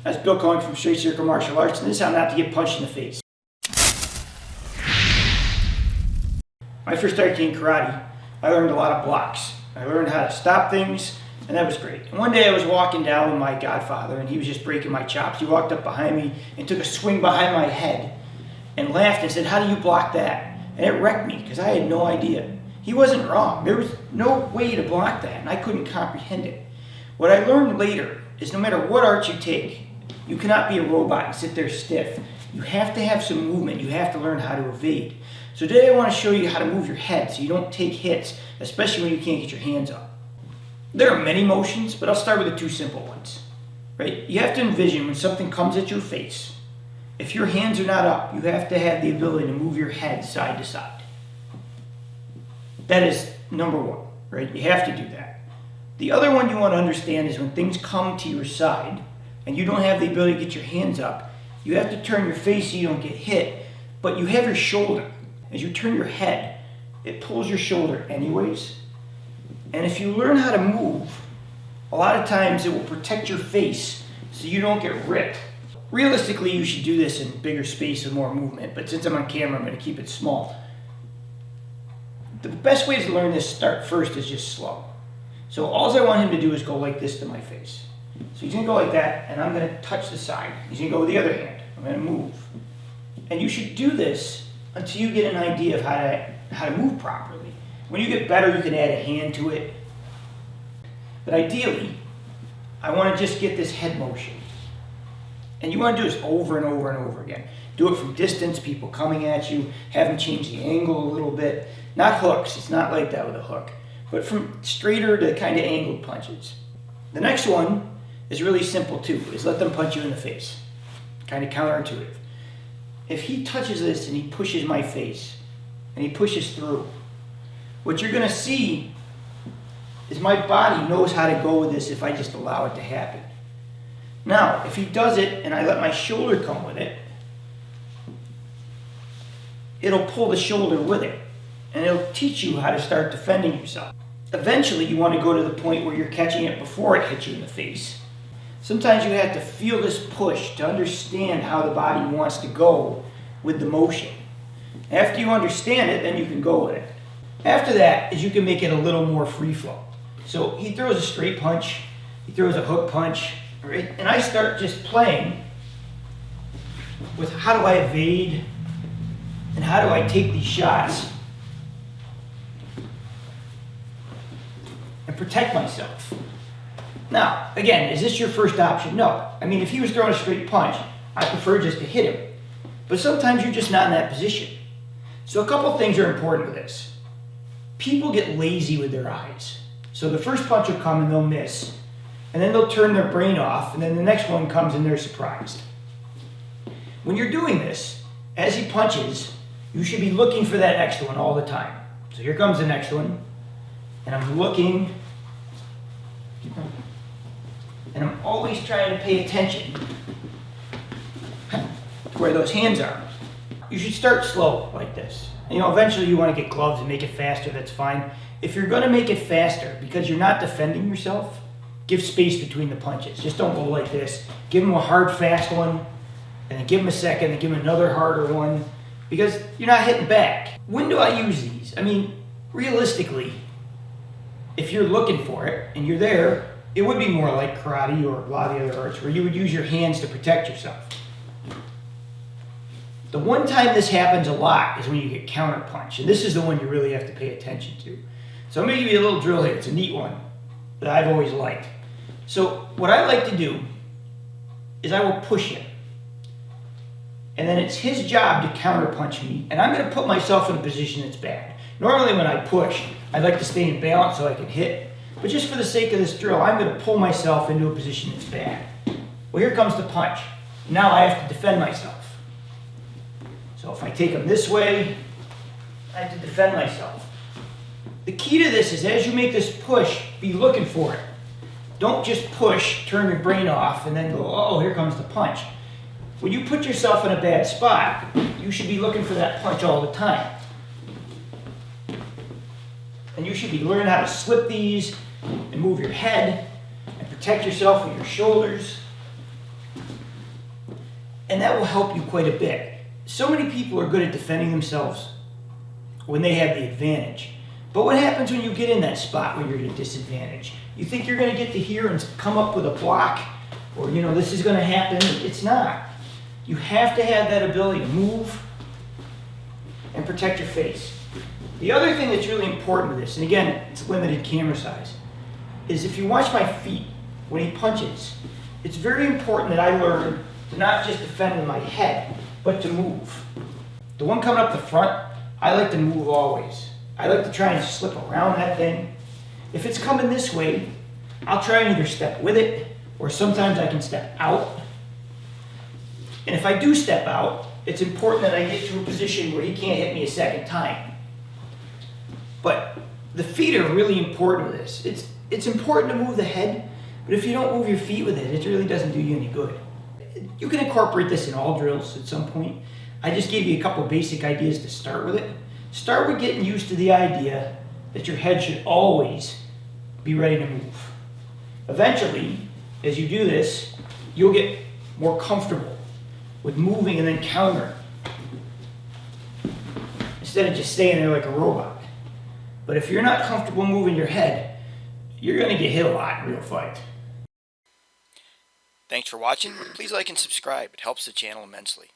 That's Bill Cohen from Straight Circle Martial Arts, and this is how not to get punched in the face. When I first started taking karate, I learned a lot of blocks. I learned how to stop things, and that was great. And one day I was walking down with my godfather, and he was just breaking my chops. He walked up behind me and took a swing behind my head and laughed and said, "How do you block that?" And it wrecked me because I had no idea. He wasn't wrong. There was no way to block that, and I couldn't comprehend it. What I learned later is no matter what art you take, you cannot be a robot and sit there stiff. You have to have some movement. You have to learn how to evade. So today I want to show you how to move your head so you don't take hits, especially when you can't get your hands up. There are many motions, but I'll start with the two simple ones. Right? You have to envision when something comes at your face, if your hands are not up, you have to have the ability to move your head side to side. That is number one, right? You have to do that. The other one you want to understand is when things come to your side and you don't have the ability to get your hands up, you have to turn your face so you don't get hit, but you have your shoulder. As you turn your head, it pulls your shoulder anyways. And if you learn how to move, a lot of times it will protect your face so you don't get ripped. Realistically, you should do this in bigger space with more movement, but since I'm on camera, I'm going to keep it small. The best way to learn this start first is just slow. So all I want him to do is go like this to my face. So he's going to go like that, and I'm going to touch the side. He's going to go with the other hand. I'm going to move. And you should do this until you get an idea of how to move properly. When you get better, you can add a hand to it. But ideally, I want to just get this head motion. And you want to do this over and over and over again. Do it from distance, people coming at you, have them change the angle a little bit. Not hooks, it's not like that with a hook, but from straighter to kind of angled punches. The next one is really simple too, is let them punch you in the face. Kind of counterintuitive. If he touches this and he pushes my face, and he pushes through, what you're going to see is my body knows how to go with this if I just allow it to happen. Now, if he does it and I let my shoulder come with it, it'll pull the shoulder with it. And it'll teach you how to start defending yourself. Eventually, you want to go to the point where you're catching it before it hits you in the face. Sometimes you have to feel this push to understand how the body wants to go with the motion. After you understand it, then you can go with it. After that is you can make it a little more free flow. So he throws a straight punch, he throws a hook punch, right? And I start just playing with how do I evade and how do I take these shots and protect myself. Now, again, is this your first option? No. I mean, if he was throwing a straight punch, I prefer just to hit him. But sometimes you're just not in that position. So a couple things are important with this. People get lazy with their eyes. So the first punch will come and they'll miss. And then they'll turn their brain off, and then the next one comes and they're surprised. When you're doing this, as he punches, you should be looking for that next one all the time. So here comes the next one, and I'm looking, and I'm always trying to pay attention to where those hands are. You should start slow like this. Eventually you want to get gloves and make it faster, that's fine. If you're going to make it faster because you're not defending yourself, give space between the punches. Just don't go like this. Give them a hard, fast one, and then give them a second, and give them another harder one, because you're not hitting back. When do I use these? I mean, realistically, if you're looking for it and you're there, it would be more like karate or a lot of the other arts where you would use your hands to protect yourself. The one time this happens a lot is when you get counter punch, and this is the one you really have to pay attention to. So I'm going to give you a little drill here. It's a neat one that I've always liked. So what I like to do is I will push him. And then it's his job to counter punch me, and I'm going to put myself in a position that's bad. Normally when I push, I like to stay in balance so I can hit. But just for the sake of this drill, I'm going to pull myself into a position that's bad. Well, here comes the punch. Now I have to defend myself. So if I take him this way, I have to defend myself. The key to this is as you make this push, be looking for it. Don't just push, turn your brain off, and then go, oh, here comes the punch. When you put yourself in a bad spot, you should be looking for that punch all the time. And you should be learning how to slip these and move your head and protect yourself with your shoulders. And that will help you quite a bit. So many people are good at defending themselves when they have the advantage. But what happens when you get in that spot where you're at a disadvantage? You think you're going to get to here and come up with a block, or this is going to happen. It's not. You have to have that ability to move and protect your face. The other thing that's really important with this, and again, it's limited camera size, is if you watch my feet when he punches, it's very important that I learn to not just defend with my head, but to move. The one coming up the front, I like to move always. I like to try and slip around that thing. If it's coming this way, I'll try and either step with it, or sometimes I can step out. And if I do step out, it's important that I get to a position where he can't hit me a second time. But the feet are really important with this. It's important to move the head, but if you don't move your feet with it, it really doesn't do you any good. You can incorporate this in all drills at some point. I just gave you a couple basic ideas to start with it. Start with getting used to the idea that your head should always be ready to move. Eventually, as you do this, you'll get more comfortable with moving and then countering, instead of just staying there like a robot. But if you're not comfortable moving your head, you're going to get hit a lot in real fight. Thanks for watching. Please like and subscribe. It helps the channel immensely.